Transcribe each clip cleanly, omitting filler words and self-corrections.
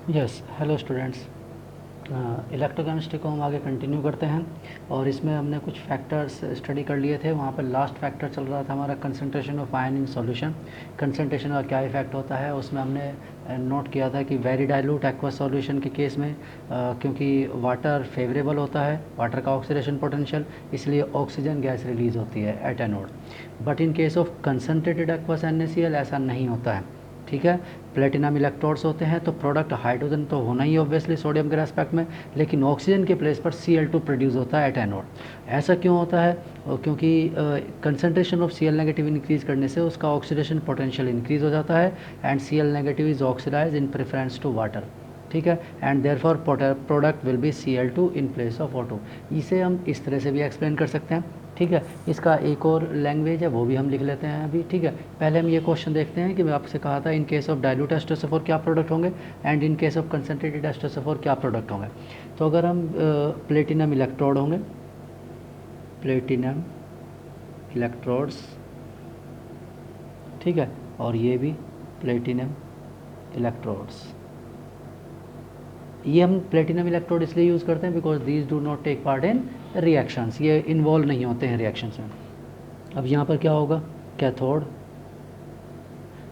Yes, hello students. Electrochemistry को हम आगे कंटिन्यू करते हैं और इसमें हमने कुछ फैक्टर्स स्टडी कर लिए थे। वहाँ पर लास्ट फैक्टर चल रहा था हमारा concentration of ion in solution. Concentration का क्या इफेक्ट होता है उसमें हमने नोट किया था कि वेरी डाइल्यूट एक्वस सॉल्यूशन के केस में क्योंकि वाटर फेवरेबल होता है, वाटर का ऑक्सीडेशन पोटेंशियल, इसलिए ऑक्सीजन गैस रिलीज़ होती है at anode. But in case of concentrated aqueous NaCl ऐसा नहीं होता है। ठीक है, प्लेटिनम इलेक्ट्रोड्स होते हैं तो प्रोडक्ट हाइड्रोजन तो होना ही ऑब्वियसली सोडियम के रेस्पेक्ट में, लेकिन ऑक्सीजन के प्लेस पर Cl2 प्रोड्यूस होता है एट एनोड। ऐसा क्यों होता है? क्योंकि concentration of Cl negative increase करने से उसका ऑक्सीडेशन पोटेंशियल इंक्रीज हो जाता है and Cl negative is oxidize in preference to water. ठीक है, and therefore product will be Cl2 in place of O2। इसे हम इस तरह से भी एक्सप्लेन कर सकते हैं। ठीक है, इसका एक और लैंग्वेज है वो भी हम लिख लेते हैं अभी। ठीक है, पहले हम ये क्वेश्चन देखते हैं कि मैं आपसे कहा था in case of dilute H2SO4 क्या प्रोडक्ट होंगे and in case of concentrated H2SO4 क्या प्रोडक्ट होंगे। तो अगर हम प्लेटिनम इलेक्ट्रोड होंगे, प्लेटिनम इलेक्ट्रोड्स, ठीक है, और ये भी प्लेटिनम इलेक्ट्रोड्स। ये हम प्लेटिनम इलेक्ट्रोड इसलिए यूज़ करते हैं because these do not take part in reactions, ये इन्वॉल्व नहीं होते हैं रिएक्शंस में। अब यहाँ पर क्या होगा? कैथोड,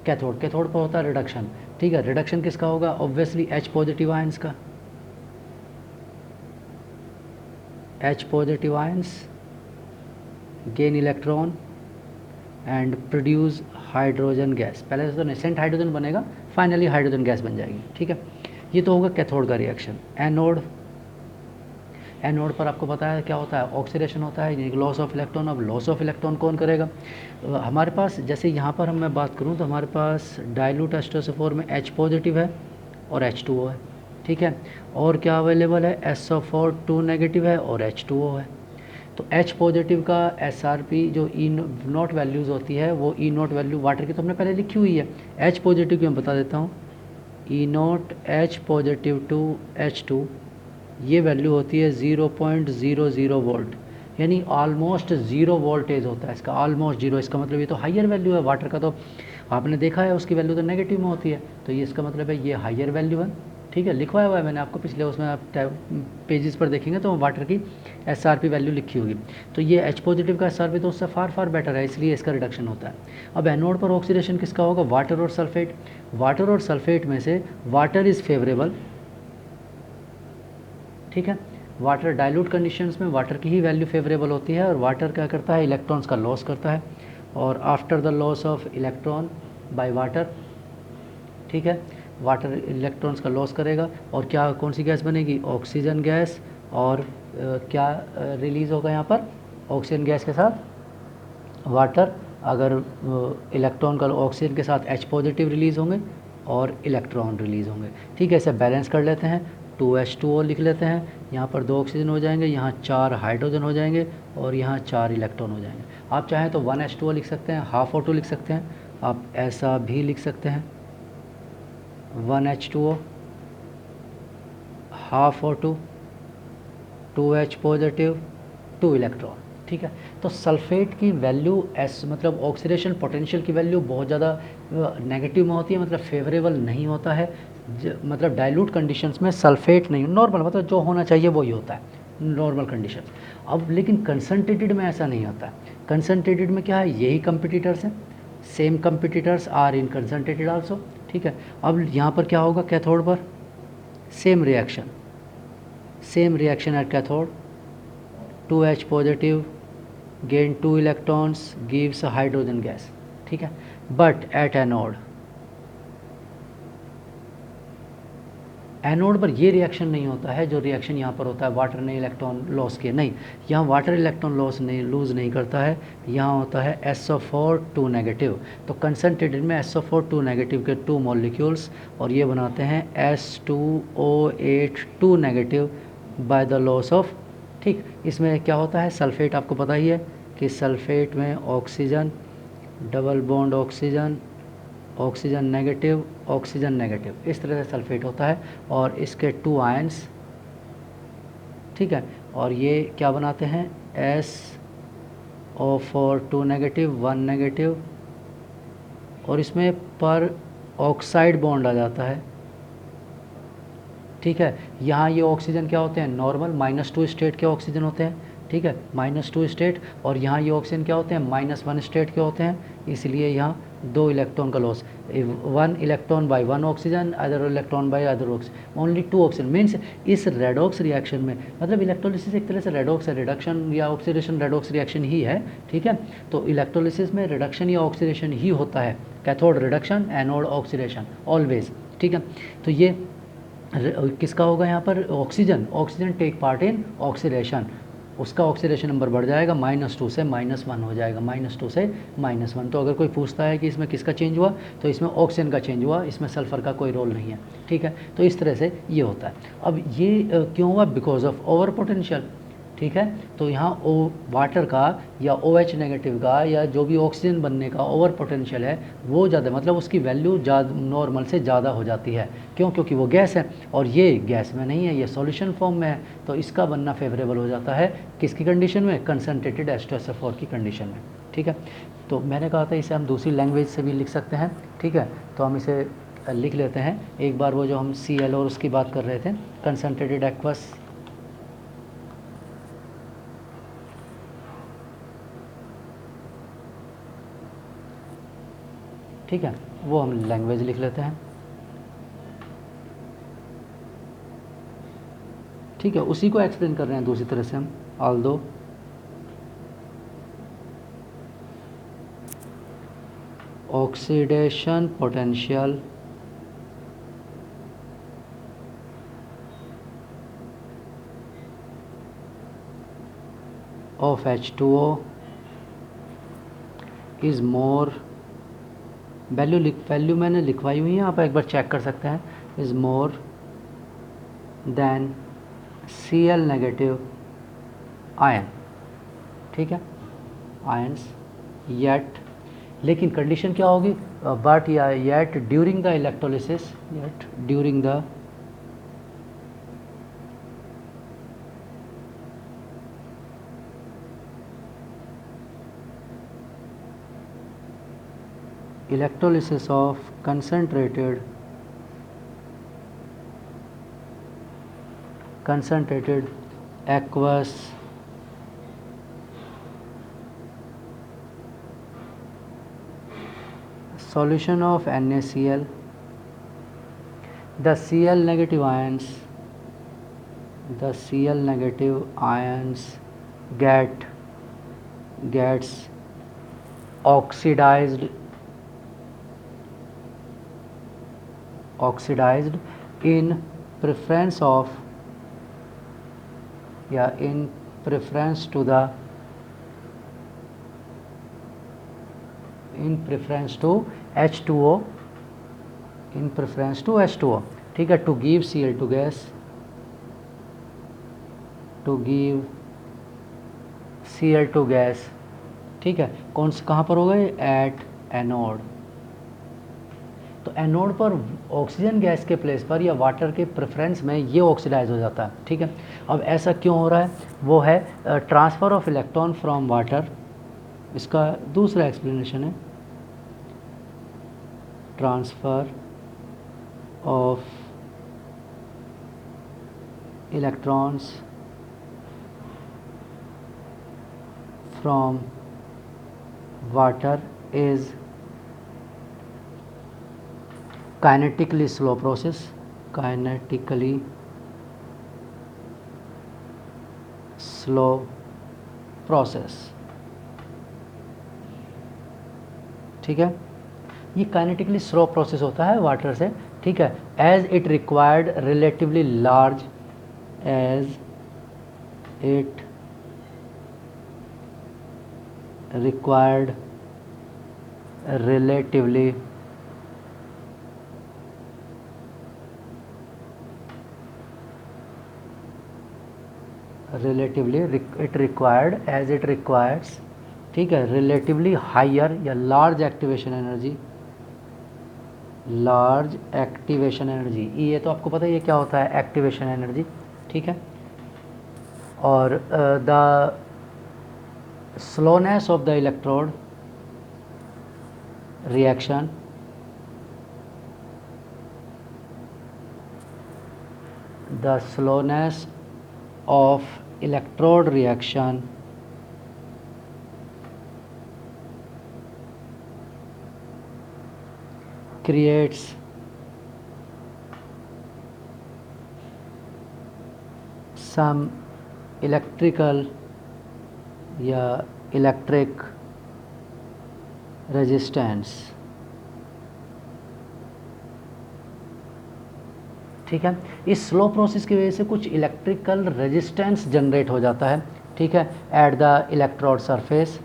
कैथोड कैथोड पर होता है रिडक्शन। ठीक है, रिडक्शन किसका होगा? ऑब्वियसली H पॉजिटिव आयंस का। H positive ions gain electron and produce hydrogen gas. पहले से तो नेसेंट हाइड्रोजन बनेगा, फाइनली हाइड्रोजन गैस बन जाएगी। ठीक है, ये तो होगा कैथोड का रिएक्शन। एनोड, एनोड पर आपको पता है क्या होता है? ऑक्सीडेशन होता है, लॉस ऑफ इलेक्ट्रॉन। अब लॉस ऑफ इलेक्ट्रॉन कौन करेगा? हमारे पास जैसे यहाँ पर हम मैं बात करूँ तो हमारे पास डाइल्यूट H2SO4 में H पॉजिटिव है और H2O है। ठीक है, और क्या अवेलेबल है? SO4 2 नेगेटिव है और H2O है। तो H पॉजिटिव का SRP जो ई नॉट वैल्यूज़ होती है वो ई नॉट वैल्यू वाटर की तो हमने पहले लिखी हुई है। H पॉजिटिव की मैं बता देता हूँ, E naught H positive to H2, ये वैल्यू होती है 0.00 वोल्ट, यानी ऑलमोस्ट ज़ीरो वोल्टेज होता है इसका, ऑलमोस्ट जीरो। इसका मतलब ये तो हाइयर वैल्यू है। वाटर का तो आपने देखा है उसकी वैल्यू तो नेगेटिव में होती है, तो ये इसका मतलब है ये हाइयर वैल्यू है। ठीक है, लिखवाया हुआ है मैंने आपको पिछले उसमें, आप पेजेस पर देखेंगे तो वाटर की SRP वैल्यू लिखी होगी। तो ये H पॉजिटिव का SRP तो उससे फार फार बेटर है, इसलिए इसका रिडक्शन होता है। अब एनोड पर ऑक्सीडेशन किसका होगा? वाटर और सल्फेट। वाटर और सल्फेट में से वाटर इज़ फेवरेबल। ठीक है, वाटर डाइल्यूट कंडीशंस में वाटर की ही वैल्यू फेवरेबल होती है और वाटर क्या करता है? इलेक्ट्रॉन्स का लॉस करता है। और after the loss of electron by water, ठीक है, वाटर इलेक्ट्रॉन्स का लॉस करेगा और क्या कौन सी गैस बनेगी? Oxygen gas. और क्या रिलीज़ होगा यहाँ पर? ऑक्सीजन गैस के साथ वाटर, अगर इलेक्ट्रॉन का ऑक्सीजन के साथ H पॉजिटिव रिलीज़ होंगे और इलेक्ट्रॉन रिलीज़ होंगे। ठीक है, इसे बैलेंस कर लेते हैं, 2H2O लिख लेते हैं। यहाँ पर 2 ऑक्सीजन हो जाएंगे, यहाँ 4 हाइड्रोजन हो जाएंगे और यहाँ 4 इलेक्ट्रॉन हो जाएंगे। आप चाहें तो 1H2O लिख सकते हैं, हाफ O2 लिख सकते हैं, आप ऐसा भी लिख सकते हैं, 1H2O, half O2, 2H positive, 2 electron. ठीक है, तो सल्फेट की वैल्यू एस मतलब ऑक्सीडेशन पोटेंशियल की वैल्यू बहुत ज़्यादा नेगेटिव में होती है, मतलब फेवरेबल नहीं होता है। मतलब डाइल्यूट कंडीशंस में सल्फेट नहीं, नॉर्मल मतलब जो होना चाहिए वही होता है, नॉर्मल कंडीशन। अब लेकिन कंसनट्रेटेड में ऐसा नहीं होता है। कंसनट्रेटेड में क्या है? यही कंपिटिटर्स हैं, same competitors are in concentrated also. ठीक है, अब यहाँ पर क्या होगा? कैथोड पर same reaction, same reaction at cathode, 2H positive gain 2 electrons gives a hydrogen gas। ठीक है, बट एट एनोड, एनोड पर ये रिएक्शन नहीं होता है जो रिएक्शन यहाँ पर होता है वाटर ने इलेक्ट्रॉन लॉस किए। नहीं, यहाँ वाटर इलेक्ट्रॉन लॉस नहीं, लूज़ नहीं करता है, यहाँ होता है SO4 2 नेगेटिव। तो कंसनट्रेटेड में SO4 2 नेगेटिव के 2 मॉलिक्यूल्स और ये बनाते हैं S2O8 2 negative by the loss of. ठीक, इसमें क्या होता है? सल्फेट आपको पता ही है कि सल्फेट में oxygen, double bond oxygen, oxygen negative, oxygen negative, इस तरह से सल्फेट होता है और इसके 2 आयंस। ठीक है, और ये क्या बनाते हैं? SO4 2 नेगेटिव 1 नेगेटिव, और इसमें पर ऑक्साइड बॉन्ड आ जाता है, ठीक है। यहाँ ये ऑक्सीजन क्या होते हैं, नॉर्मल -2 स्टेट के ऑक्सीजन होते हैं, ठीक है, -2 स्टेट, और यहाँ ये ऑक्सीजन क्या होते हैं, -1 स्टेट के होते हैं, इसलिए यहाँ 2 इलेक्ट्रॉन का loss, 1 electron by 1 oxygen, other electron by other oxygen, only 2 oxygen. Means इस रेडॉक्स रिएक्शन में, मतलब इलेक्ट्रोलिसिस एक तरह से रेडॉक्स है, रिडक्शन या ऑक्सीडेशन रेडॉक्स रिएक्शन ही है, ठीक है। तो इलेक्ट्रोलिसिस में रिडक्शन या ऑक्सीडेशन ही होता है, cathode reduction, anode oxidation always, ठीक है। तो ये किसका होगा यहाँ पर, oxygen, oxygen take part in oxidation, उसका ऑक्सीडेशन नंबर बढ़ जाएगा, -2 से -1 हो जाएगा, -2 से -1। तो अगर कोई पूछता है कि इसमें किसका चेंज हुआ, तो इसमें ऑक्सीजन का चेंज हुआ, इसमें सल्फ़र का कोई रोल नहीं है, ठीक है। तो इस तरह से ये होता है। अब ये क्यों हुआ, बिकॉज ऑफ ओवर पोटेंशियल, ठीक है। तो यहाँ वाटर का या OH नेगेटिव का या जो भी ऑक्सीजन बनने का ओवर पोटेंशियल है वो ज़्यादा, मतलब उसकी वैल्यू ज़्यादा नॉर्मल से ज़्यादा हो जाती है, क्यों, क्योंकि वो गैस है और ये गैस में नहीं है, ये सॉल्यूशन फॉर्म में है, तो इसका बनना फेवरेबल हो जाता है किसकी कंडीशन में, कंसनट्रेटेड H2SO4 की कंडीशन में, ठीक है। तो मैंने कहा था इसे हम दूसरी लैंग्वेज से भी लिख सकते हैं, ठीक है। तो हम इसे लिख लेते हैं एक बार, वो जो हम Cl और उसकी बात कर रहे थे, कंसनट्रेटेड एक्वस, ठीक है, वो हम लैंग्वेज लिख लेते हैं, ठीक है। उसी को एक्सप्लेन कर रहे हैं दूसरी तरह से हम, although oxidation potential of H2O is more, value मैंने लिखवाई हुई है, आप एक बार चेक कर सकते हैं, is more than Cl negative ion, ठीक है, आयन्स, येट, लेकिन कंडीशन क्या होगी, बट या yet during the electrolysis, yet during the electrolysis of concentrated aqueous solution of NaCl, the Cl negative ions gets oxidized in preference to H2O, ठीक है, to give Cl2 gas, ठीक है। कौन से, कहाँ पर होगा, एट एनोड। तो एनोड पर ऑक्सीजन गैस के प्लेस पर या वाटर के प्रेफरेंस में ये ऑक्सीडाइज हो जाता है, ठीक है। अब ऐसा क्यों हो रहा है, वो है transfer of electron from water, इसका दूसरा एक्सप्लेनेशन है, transfer of electrons from water is kinetically slow process, ठीक है। ये काइनेटिकली स्लो प्रोसेस होता है वाटर से, ठीक है, as it required relatively large it requires, ठीक है, रिलेटिवली हायर या लार्ज एक्टिवेशन एनर्जी, ये तो आपको पता है ये क्या होता है, एक्टिवेशन एनर्जी, ठीक है। और the slowness of the electrode the slowness of electrode reaction creates some electrical या इलेक्ट्रिक रेजिस्टेंस। ठीक है, इस स्लो प्रोसेस की वजह से कुछ इलेक्ट्रिकल रेजिस्टेंस जनरेट हो जाता है। ठीक है, at the electrode surface,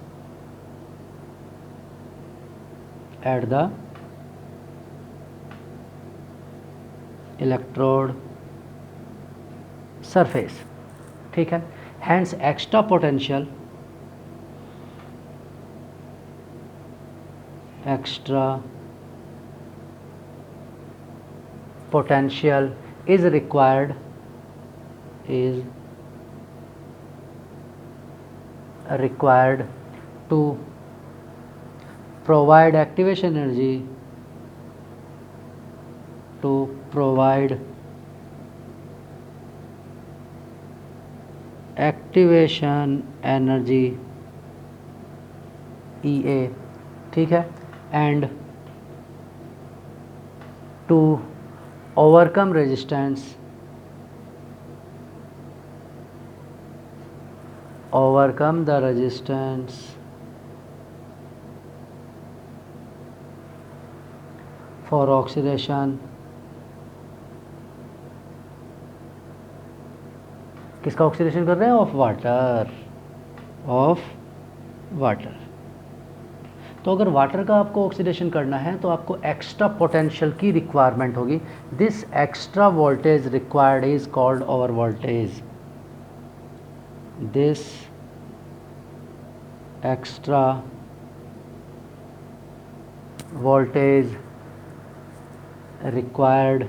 at the electrode surface. ठीक है, hence extra potential, extra potential is required to provide activation energy, to provide activation energy EA। ठीक है, and to overcome resistance, overcome the resistance for oxidation, किसका oxidation कर रहे हैं? Of water, of water. तो अगर वाटर का आपको ऑक्सीडेशन करना है तो आपको एक्स्ट्रा पोटेंशियल की रिक्वायरमेंट होगी। This extra voltage required is called over voltage. This extra voltage required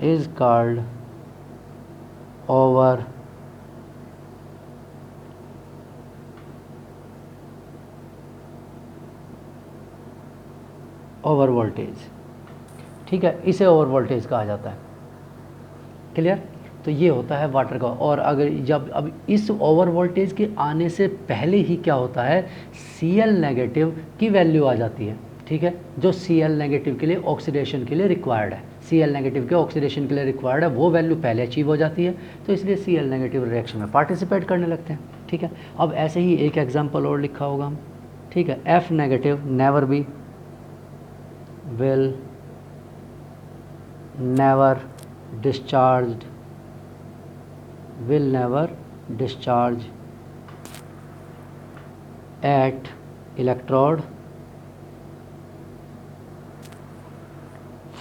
is called over voltage. ठीक है, इसे ओवर वोल्टेज कहा जाता है। क्लियर? तो ये होता है वाटर का। और अगर जब अब इस ओवर वोल्टेज के आने से पहले ही क्या होता है, Cl नेगेटिव की वैल्यू आ जाती है। ठीक है, जो Cl नेगेटिव के लिए ऑक्सीडेशन के लिए रिक्वायर्ड है, Cl नेगेटिव के ऑक्सीडेशन के लिए रिक्वायर्ड है, वो वैल्यू पहले अचीव हो जाती है, तो इसलिए Cl नेगेटिव रिएक्शन में पार्टिसिपेट करने लगते हैं। ठीक है, अब ऐसे ही एक एग्जांपल और लिखा होगा हम। ठीक है, F negative never be, will never discharged, will never discharge at electrode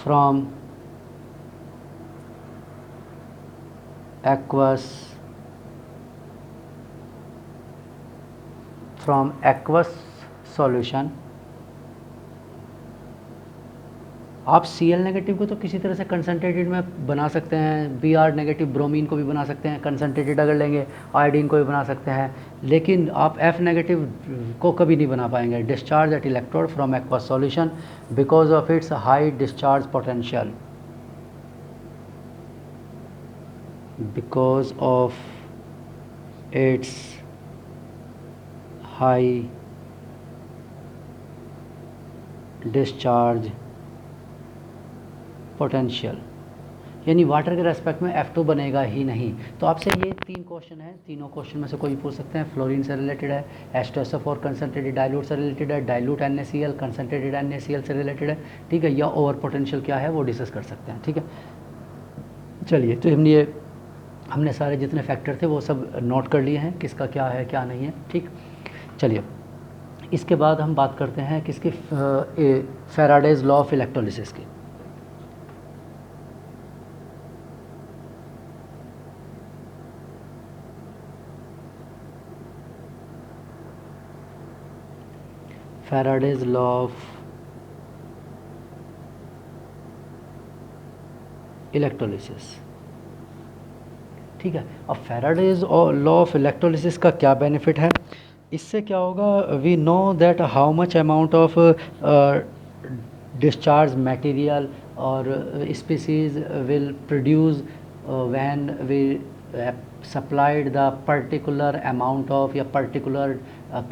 from aqueous solution। आप Cl नेगेटिव को तो किसी तरह से कंसनट्रेटेड में बना सकते हैं, Br नेगेटिव ब्रोमीन को भी बना सकते हैं, कंसनट्रेटेड अगर लेंगे आयोडीन को भी बना सकते हैं, लेकिन आप F नेगेटिव को कभी नहीं बना पाएंगे। Discharge eight electrode from aqueous solution because of its high discharge potential, because of its high discharge potential. यानी वाटर के रेस्पेक्ट में F2 बनेगा ही नहीं। तो आपसे ये 3 क्वेश्चन है, तीनों क्वेश्चन में से कोई पूछ सकते हैं। फ्लोरीन से रिलेटेड है, H2SO4 कंसनट्रेटेड डाइल्यूट से रिलेटेड है, डाइल्यूट NaCl कंसनट्रेटेड NaCl से रिलेटेड है। ठीक है, या ओवर पोटेंशियल क्या है वो डिस्कस कर सकते हैं। ठीक है, चलिए, तो हमने सारे जितने फैक्टर थे वो सब नोट कर लिए हैं, किसका क्या है क्या नहीं है। ठीक, चलिए इसके बाद हम बात करते हैं किसकी, फैराडेज लॉ ऑफ इलेक्ट्रोलिसिस की। Faraday's law of electrolysis. ठीक है, अब फैराडेज लॉ ऑफ इलेक्ट्रोलिसिस का क्या बेनिफिट है, इससे क्या होगा, we know that how much amount of discharge material or species will produce when we supplied the particular amount of या particular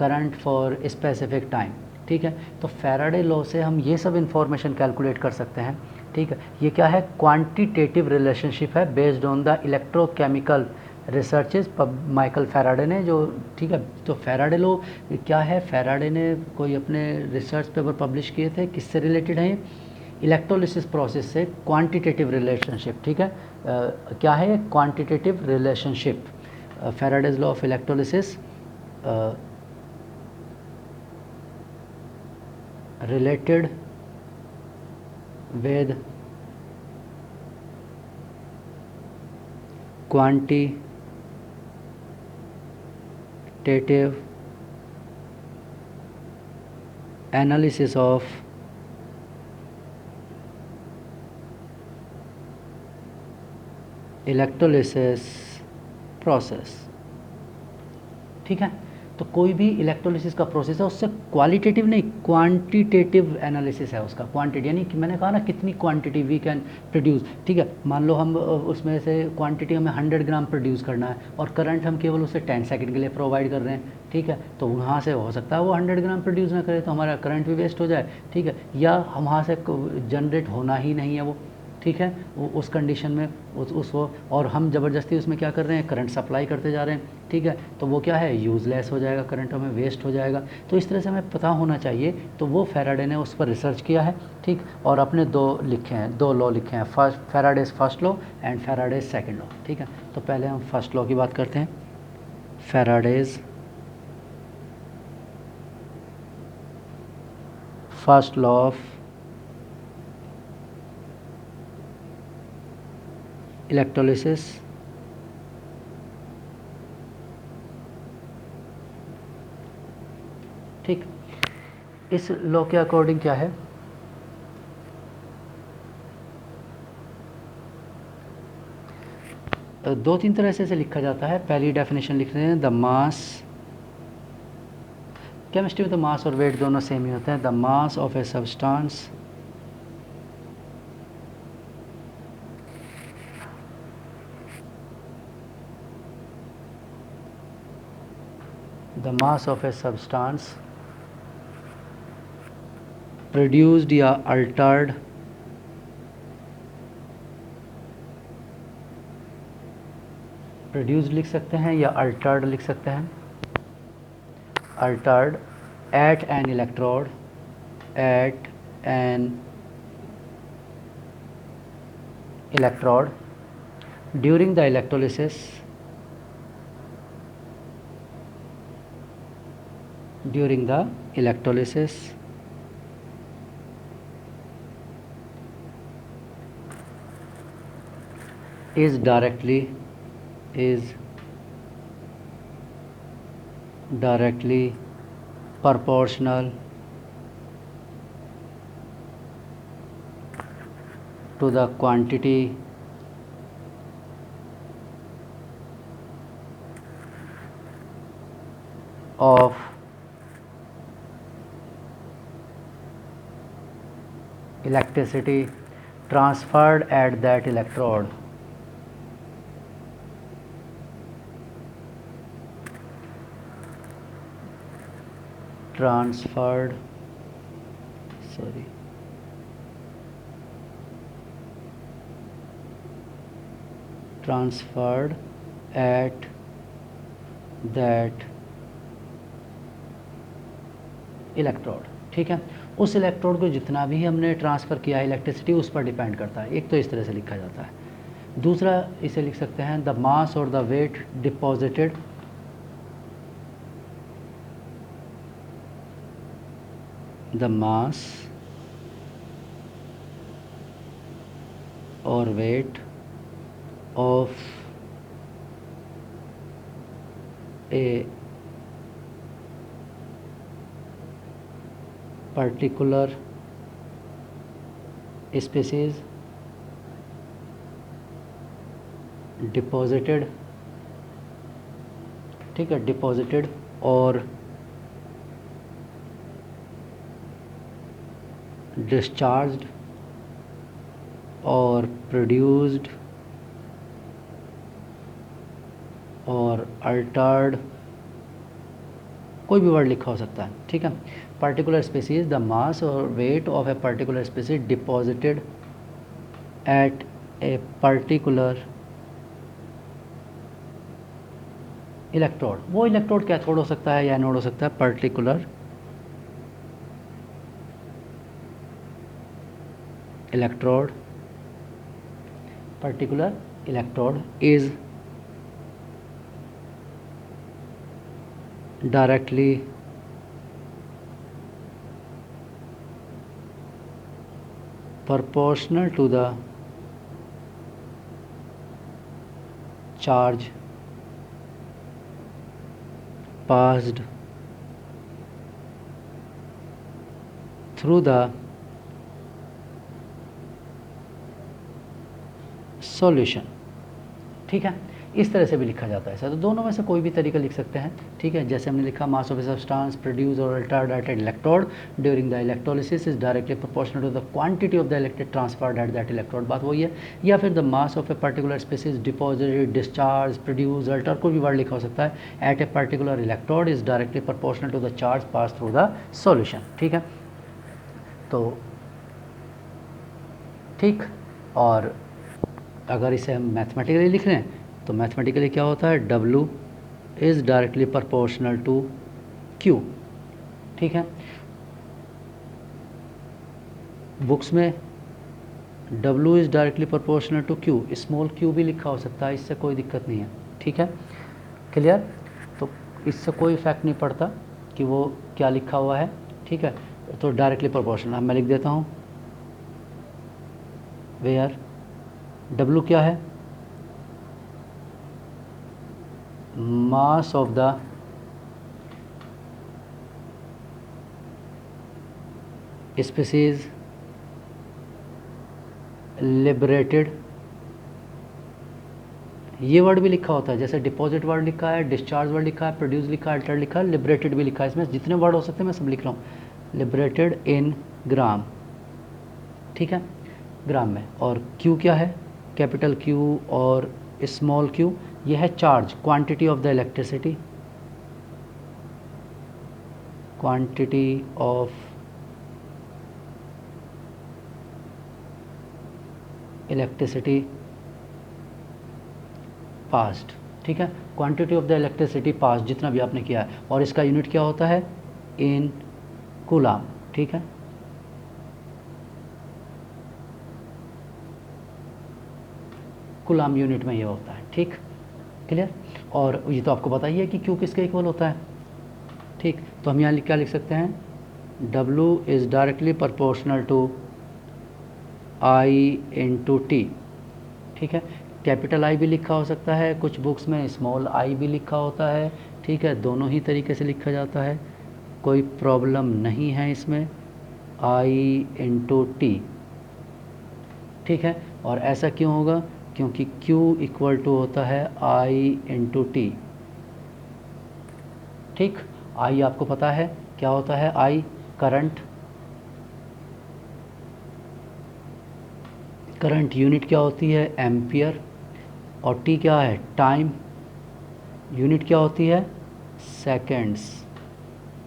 current for specific time. ठीक है, तो फैराडे लॉ से हम ये सब इंफॉर्मेशन कैलकुलेट कर सकते हैं. ठीक है, ये क्या है, क्वांटिटेटिव रिलेशनशिप है based on the electrochemical researches Michael Faraday ने जो. ठीक है, तो फैराडे लो क्या है, फैराडे ने कोई अपने रिसर्च पेपर पब्लिश किए थे, किससे रिलेटेड है ये, इलेक्ट्रोलिसिस प्रोसेस से क्वांटिटेटिव रिलेशनशिप. ठीक है, क्या है quantitative relationship, Faraday's law of electrolysis related with quantitative analysis of electrolysis process. ठीक है, तो कोई भी इलेक्ट्रोलिसिस का प्रोसेस है उससे क्वालिटेटिव नहीं क्वांटिटेटिव एनालिसिस है उसका. क्वांटिटी यानी कि मैंने कहा ना कितनी क्वांटिटी वी कैन प्रोड्यूस. ठीक है, मान लो हम उसमें से क्वांटिटी हमें 100 ग्राम प्रोड्यूस करना है और करंट हम केवल उसे 10 सेकंड के लिए प्रोवाइड कर रहे हैं. ठीक है, तो वहाँ से हो सकता है वो 100 ग्राम प्रोड्यूस ना करे तो हमारा करंट भी वेस्ट हो जाए. ठीक है, या हम वहाँ से जनरेट होना ही नहीं है वो. ठीक है, उस कंडीशन में उसको और हम ज़बरदस्ती उसमें क्या कर रहे हैं, करंट सप्लाई करते जा रहे हैं. ठीक है, तो वो क्या है, यूज़लेस हो जाएगा, करंट हमें वेस्ट हो जाएगा. तो इस तरह से हमें पता होना चाहिए. तो वो फैराडे ने उस पर रिसर्च किया है. ठीक, और अपने दो लॉ लिखे हैं, Faraday's first law and Faraday's second law. ठीक है, तो पहले हम फर्स्ट लॉ की बात करते हैं. Faraday's first law of electrolysis. ठीक, इस लॉ के अकॉर्डिंग क्या है, दो तीन तरह से इसे लिखा जाता है. पहली डेफिनेशन लिख रहे हैं, द मास, केमिस्ट्री में तो मास और वेट दोनों सेम ही होते हैं. The mass of a substance the mass of a substance produced या altered produced लिख सकते हैं या altered लिख सकते हैं. altered at an electrode during the electrolysis is directly proportional to the quantity of electricity transferred at that electrode. Transferred at that electrode. ठीक है, उस इलेक्ट्रोड को जितना भी हमने ट्रांसफ़र किया है इलेक्ट्रिसिटी उस पर डिपेंड करता है. एक तो इस तरह से लिखा जाता है. दूसरा इसे लिख सकते हैं, द मास और the weight deposited the mass or weight of a particular species deposited. ठीक है, deposited or discharged or produced और अल्टर्ड, कोई भी वर्ड लिखा हो सकता है, ठीक है। पर्टिकुलर स्पीसीज, द मास और weight of a particular species deposited at a particular electrode. वो इलेक्ट्रोड कैथोड हो सकता है या एनोड हो सकता है। Particular electrode, particular electrode is directly proportional to the charge passed through the solution, ठीक है। इस तरह से भी लिखा जाता है सर, तो दोनों में से कोई भी तरीका लिख सकते हैं, ठीक है। जैसे हमने लिखा mass of a substance produce और altered at electrode during the electrolysis is directly proportional to the quantity of the electric transferred at that electrode, बात वही है। या फिर the mass of a particular species deposited discharge produce alter, कोई भी word लिखा हो सकता है, at a particular electrode is directly proportional to the charge pass through the solution, ठीक है। तो ठीक, और अगर इसे हम मैथमेटिकली लिख रहे हैं तो मैथमेटिकली क्या होता है, W is directly proportional to Q, ठीक है। बुक्स में W is directly proportional to Q, small q भी लिखा हो सकता है, इससे कोई दिक्कत नहीं है, ठीक है, क्लियर। तो इससे कोई इफेक्ट नहीं पड़ता कि वो क्या लिखा हुआ है, ठीक है। तो डायरेक्टली प्रोपोर्शनल, अब मैं लिख देता हूँ वेयर W क्या है, mass of the species liberated, ये वर्ड भी लिखा होता है, जैसे डिपॉजिट वर्ड लिखा है, डिस्चार्ज वर्ड लिखा है, प्रोड्यूस लिखा है, अल्टर लिखा है, लिबरेटेड भी लिखा है, इसमें जितने वर्ड हो सकते हैं मैं सब लिख रहा हूँ। लिबरेटेड इन ग्राम, ठीक है, ग्राम में। और क्यू क्या है, कैपिटल क्यू और स्मॉल क्यू, ये है charge, quantity of the electricity, quantity of electricity passed, ठीक है। Quantity of the electricity passed, जितना भी आपने किया है, और इसका यूनिट क्या होता है, इन कूलाम, ठीक है। कूलाम यूनिट में ये होता है, ठीक, क्लियर। और ये तो आपको पता ही है कि क्यू किसके इक्वल होता है, ठीक। तो हम यहाँ क्या लिख सकते हैं, W is directly proportional to I into T, ठीक है। कैपिटल I भी लिखा हो सकता है, कुछ बुक्स में स्मॉल I भी लिखा होता है, ठीक है। दोनों ही तरीके से लिखा जाता है, कोई प्रॉब्लम नहीं है इसमें, I इंटू टी, ठीक है। और ऐसा क्यों होगा, क्योंकि Q इक्वल टू होता है I इंटू टी, ठीक। I आपको पता है क्या होता है, I करंट, करंट यूनिट क्या होती है, एम्पियर, और T क्या है, टाइम, यूनिट क्या होती है, सेकेंड्स,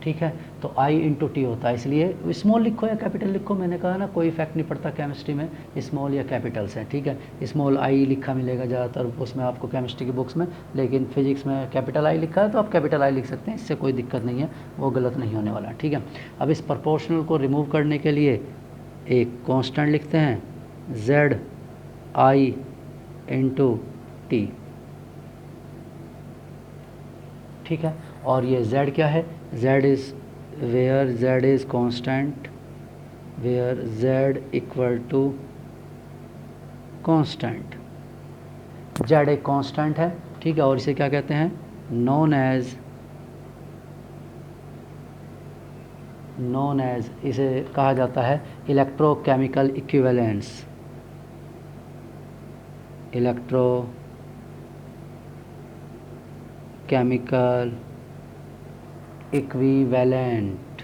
ठीक है। तो I इंटू टी होता है, इसलिए स्मॉल लिखो या कैपिटल लिखो, मैंने कहा ना कोई इफेक्ट नहीं पड़ता केमिस्ट्री में, स्मॉल या कैपिटल्स हैं, ठीक है। स्मॉल I लिखा मिलेगा ज़्यादातर उसमें आपको केमिस्ट्री की बुक्स में, लेकिन फिजिक्स में कैपिटल I लिखा है तो आप कैपिटल I लिख सकते हैं, इससे कोई दिक्कत नहीं है, वो गलत नहीं होने वाला, ठीक है। अब इस प्रोपोर्शनल को रिमूव करने के लिए एक कॉन्स्टेंट लिखते हैं, Z I इंटू टी, ठीक है। और ये Z क्या है, Z is where Z is constant, where Z equal to constant, Z एक कांस्टेंट है, ठीक है। और इसे क्या कहते हैं, नोन एज इसे कहा जाता है इलेक्ट्रोकेमिकल इक्विवेलेंस, इलेक्ट्रोकेमिकल इक्विवेलेंट,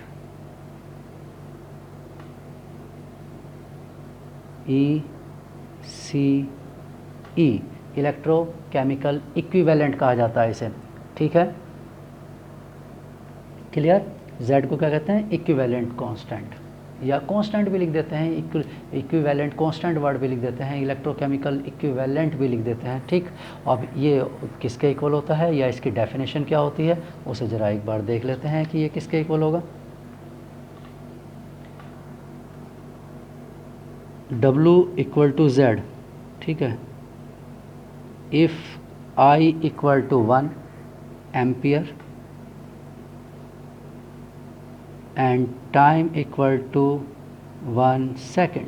ई सी ई, इलेक्ट्रोकेमिकल इक्विवेलेंट कहा जाता है इसे, ठीक है, क्लियर। Z को क्या कहते हैं, इक्विवेलेंट कांस्टेंट, या कांस्टेंट भी लिख देते हैं, इक्विवेलेंट कांस्टेंट वर्ड भी लिख देते हैं, इलेक्ट्रोकेमिकल इक्विवेलेंट भी लिख देते हैं, ठीक। अब ये किसके इक्वल होता है या इसकी डेफिनेशन क्या होती है उसे ज़रा एक बार देख लेते हैं कि ये किसके इक्वल होगा। W इक्वल टू Z, ठीक है, if I equal to 1 ampere and time equal to 1 second.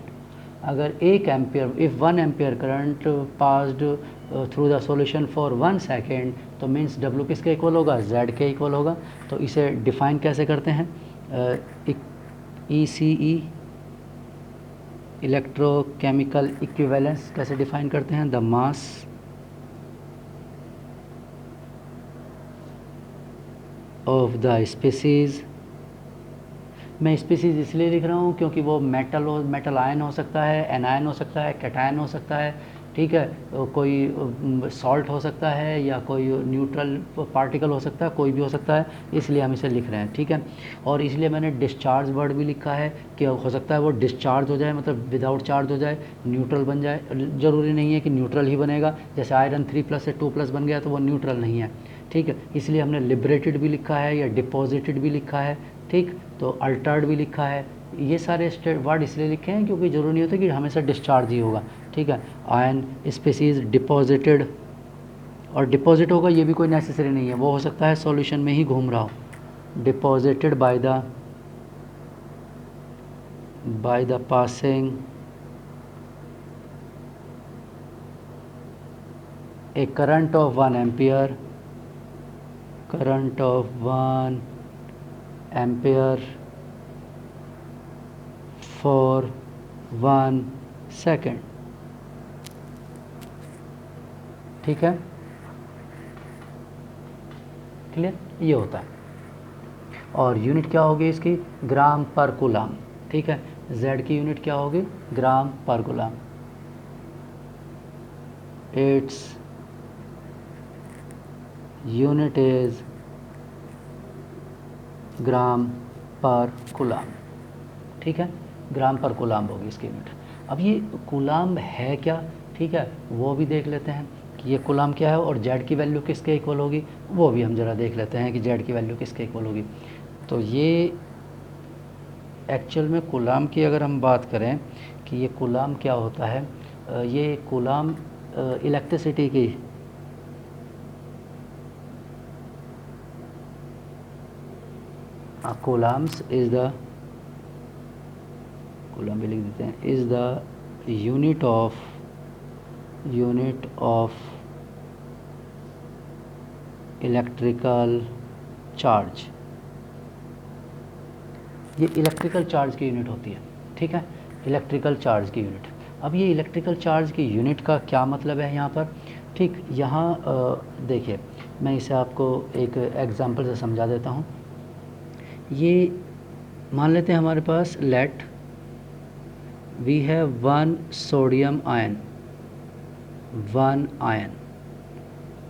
अगर 1 ampere, if 1 ampere current passed through the solution for 1 second, तो मीन्स W किसके इक्वल होगा, Z के इक्वल होगा। तो इसे डिफ़ाइन कैसे करते हैं, ECE, इलेक्ट्रोकेमिकल इक्विवेलेंस कैसे डिफ़ाइन करते हैं, the mass of the species. मैं स्पीसीज़ इसलिए लिख रहा हूँ क्योंकि वो मेटल आयन हो सकता है, एनायन हो सकता है, कैटायन हो सकता है, ठीक है, कोई सॉल्ट हो सकता है या कोई न्यूट्रल पार्टिकल हो सकता है, कोई भी हो सकता है, इसलिए हम इसे लिख रहे हैं, ठीक है। और इसलिए मैंने डिस्चार्ज वर्ड भी लिखा है कि हो सकता है वो डिस्चार्ज हो जाए, मतलब विदाउट चार्ज हो जाए, न्यूट्रल बन जाए। ज़रूरी नहीं है कि न्यूट्रल ही बनेगा, जैसे आयरन 3+ से 2+ बन गया तो वो न्यूट्रल नहीं है, ठीक है। इसलिए हमने लिबरेटेड भी लिखा है या डिपॉजिटेड भी लिखा है, ठीक। तो अल्टर्ड भी लिखा है, ये सारे वर्ड इसलिए लिखे हैं क्योंकि ज़रूरी नहीं होता कि हमेशा डिस्चार्ज ही होगा, ठीक है। आयन स्पीसीज़ डिपॉजिटेड, और डिपॉजिट होगा ये भी कोई नेसेसरी नहीं है, वो हो सकता है सॉल्यूशन में ही घूम रहा हो। Deposited by the passing A current of 1 ampere, current of 1 ampere for 1 second, ठीक है, क्लियर, ये होता है। और यूनिट क्या होगी इसकी, ग्राम पर कूलाम, ठीक है। Z की यूनिट क्या होगी, ग्राम पर coulomb. Its unit is gram पर कूलाम, ठीक है, ग्राम पर कूलाम होगी इसकी यूनिट। अब ये कूलाम है क्या, ठीक है, वो भी देख लेते हैं कि ये कूलाम क्या है, और Z की वैल्यू किसके इक्वल होगी वो भी हम ज़रा देख लेते हैं कि Z की वैल्यू किसके इक्वल होगी। तो ये एक्चुअल में कूलाम की अगर हम बात करें कि ये कूलाम क्या होता है, ये कूलाम इलेक्ट्रिसिटी की कूलाम्स इज़ द, कूलाम भी लिख देते हैं, is the unit of electrical charge. ये इलेक्ट्रिकल चार्ज की यूनिट होती है, ठीक है, इलेक्ट्रिकल चार्ज की यूनिट। अब ये इलेक्ट्रिकल चार्ज की यूनिट का क्या मतलब है यहाँ पर, ठीक। यहाँ देखिए मैं इसे आपको एक एग्जांपल से समझा देता हूँ। ये मान लेते हैं हमारे पास let we have 1 sodium ion, 1 ion,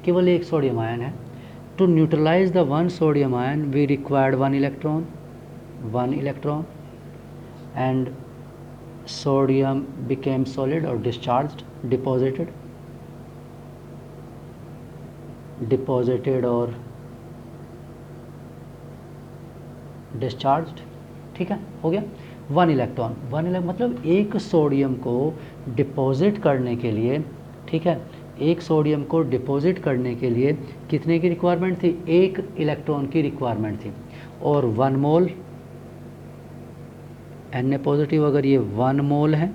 केवल एक सोडियम आयन है। To neutralize the 1 sodium ion we required 1 electron and sodium became solid or discharged, deposited or discharged, ठीक है, हो गया। 1 इलेक्ट्रॉन मतलब एक सोडियम को डिपॉजिट करने के लिए, ठीक है, एक सोडियम को डिपॉजिट करने के लिए कितने की रिक्वायरमेंट थी, 1 इलेक्ट्रॉन की रिक्वायरमेंट थी। और 1 मोल Na पॉजिटिव, अगर ये 1 मोल है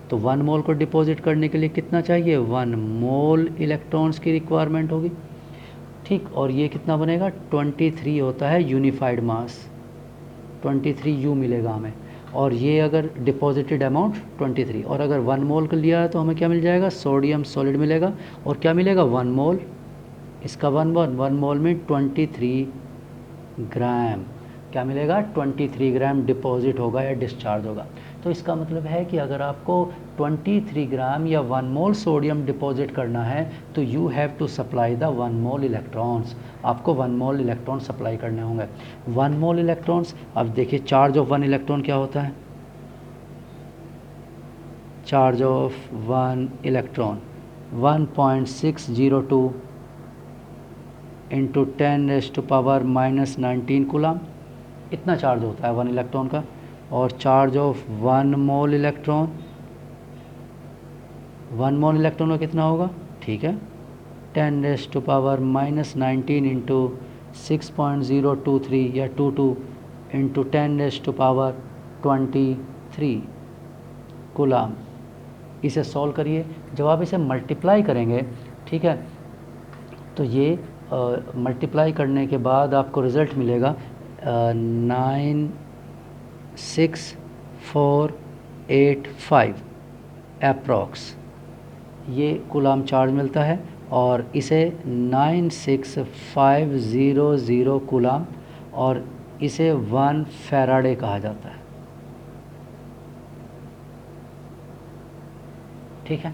तो 1 मोल को डिपॉजिट करने के लिए कितना चाहिए, 1 मोल इलेक्ट्रॉन्स की रिक्वायरमेंट होगी, ठीक। और ये कितना बनेगा, 23 होता है यूनिफाइड मास, 23U मिलेगा हमें। और ये अगर डिपॉजिटेड अमाउंट 23, और अगर 1 मोल का लिया है तो हमें क्या मिल जाएगा, सोडियम सॉलिड मिलेगा। और क्या मिलेगा, 1 मोल, इसका 1 मोल में 23 ग्राम क्या मिलेगा, 23 ग्राम डिपॉजिट होगा या डिस्चार्ज होगा। तो इसका मतलब है कि अगर आपको 23 ग्राम या 1 मोल सोडियम डिपॉजिट करना है तो you have to supply the 1 mole electrons, आपको 1 मोल इलेक्ट्रॉन सप्लाई करने होंगे। 1 मोल इलेक्ट्रॉन्स, अब देखिए चार्ज ऑफ 1 इलेक्ट्रॉन क्या होता है, charge of 1 electron 1.602 into 10⁻⁻19 coulomb, इतना चार्ज होता है 1 इलेक्ट्रॉन का। और charge of 1 mole electron, 1 mole electron का कितना होगा, ठीक है, 10⁻⁻19 इंटू 6.023 या 22 इंटू 10⁻23 कूलम। इसे सॉल्व करिए, जब आप इसे मल्टीप्लाई करेंगे, ठीक है, तो ये मल्टीप्लाई करने के बाद आपको रिज़ल्ट मिलेगा 96485 एप्रॉक्स, ये कूलम चार्ज मिलता है। और इसे 96500 कूलम, और इसे 1 फैराडे कहा जाता है, ठीक है।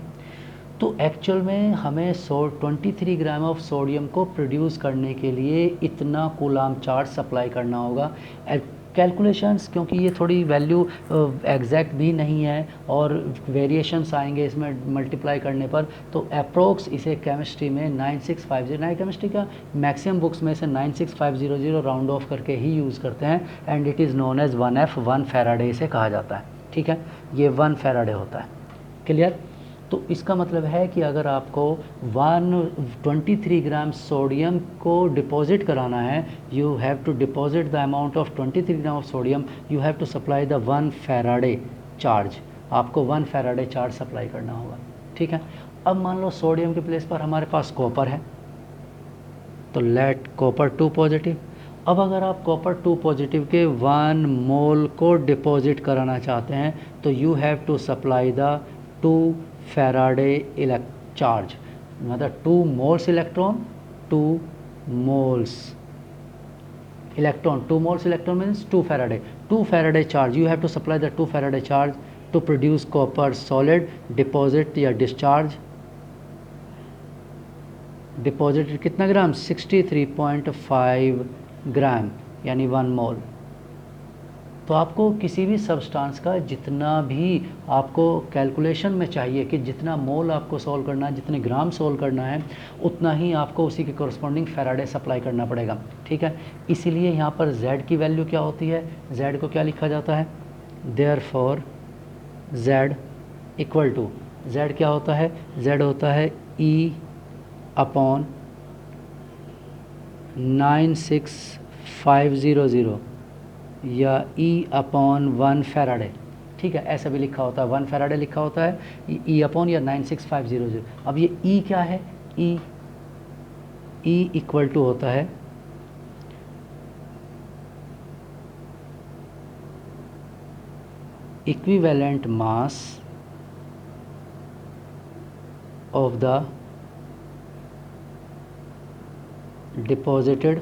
तो एक्चुअल में हमें 23 ग्राम ऑफ सोडियम को प्रोड्यूस करने के लिए इतना कूलम चार्ज सप्लाई करना होगा। कैलकुलेशंस, क्योंकि ये थोड़ी वैल्यू एग्जैक्ट भी नहीं है और वेरिएशंस आएंगे इसमें मल्टीप्लाई करने पर, तो अप्रोक्स इसे केमिस्ट्री में 9650, नई केमिस्ट्री का मैक्सिमम बुक्स में से 96500 राउंड ऑफ करके ही यूज़ करते हैं, and it is known as 1F 1 faraday इसे कहा जाता है, ठीक है, ये 1 फैराडे होता है। क्लियर? तो इसका मतलब है कि अगर आपको 23 ग्राम सोडियम को डिपॉजिट कराना है, you have to deposit the amount of 23 gram of sodium, you have to supply the 1 faraday charge, आपको 1 फैराडे चार्ज सप्लाई करना होगा, ठीक है। अब मान लो सोडियम के प्लेस पर हमारे पास कॉपर है, तो लेट कॉपर 2 पॉजिटिव। अब अगर आप कॉपर 2 पॉजिटिव के 1 मोल को डिपॉजिट कराना चाहते हैं तो you have to supply the 2 faraday charge, मतलब 2 moles electron, 2 moles electron, 2 moles electron means 2 faraday, 2 faraday charge, you have to supply the 2 faraday charge to produce copper solid. Deposit या discharge, deposit कितना gram, 63.5 ग्राम यानी 1 मोल। तो आपको किसी भी substance का जितना भी आपको कैलकुलेशन में चाहिए कि जितना मोल आपको सॉल्व करना है, जितने ग्राम सॉल्व करना है, उतना ही आपको उसी के कॉरस्पॉन्डिंग फैराडे सप्लाई करना पड़ेगा, ठीक है। इसीलिए यहाँ पर Z की वैल्यू क्या होती है, Z को क्या लिखा जाता है, therefore Z equal to, Z क्या होता है, Z होता है E/96500 या E/1 फैराडे, ठीक है, ऐसा भी लिखा होता है, 1 फैराडे लिखा होता है, E/ या 96500। अब ये E क्या है, E इक्वल टू होता है equivalent mass of the deposited,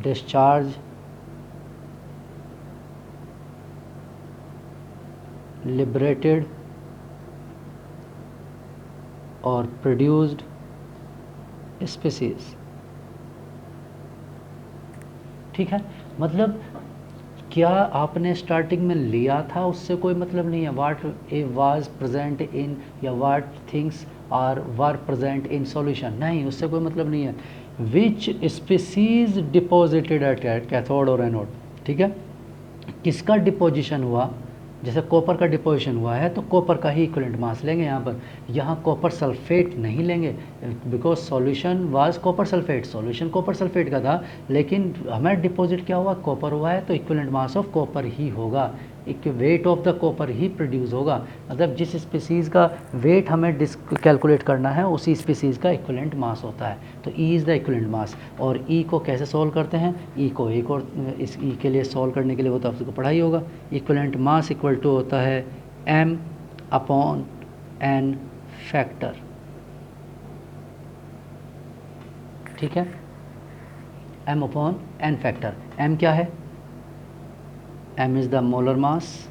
discharge, liberated और प्रोड्यूस्ड स्पीसीज, ठीक है। मतलब क्या आपने स्टार्टिंग में लिया था उससे कोई मतलब नहीं है, वाट वाज प्रेजेंट इन या what things are were present in solution, नहीं, उससे कोई मतलब नहीं है। Which species deposited at cathode और एनोड, ठीक है, किसका डिपोजिशन हुआ, जैसे कॉपर का डिपोजिशन हुआ है तो कॉपर का ही इक्विवेलेंट मास लेंगे यहाँ पर, यहाँ कॉपर सल्फेट नहीं लेंगे, because solution was copper sulphate, solution copper sulphate का था, लेकिन हमें डिपॉजिट क्या हुआ, कॉपर हुआ है, तो इक्विवेलेंट मास ऑफ कॉपर ही होगा, weight of the copper he produce होगा। मतलब जिस स्पीसीज़ का वेट हमें कैलकुलेट करना है उसी स्पीसीज़ का इक्विवेलेंट मास होता है, तो E is the equivalent mass. और ई को कैसे सॉल्व करते हैं, ई को एक और इस ई के लिए सॉल्व करने के लिए वो तो आपको पढ़ा ही होगा, इक्विवेलेंट मास इक्वल टू होता है m/n फैक्टर, ठीक है, m/n फैक्टर। m क्या है, m is the molar mass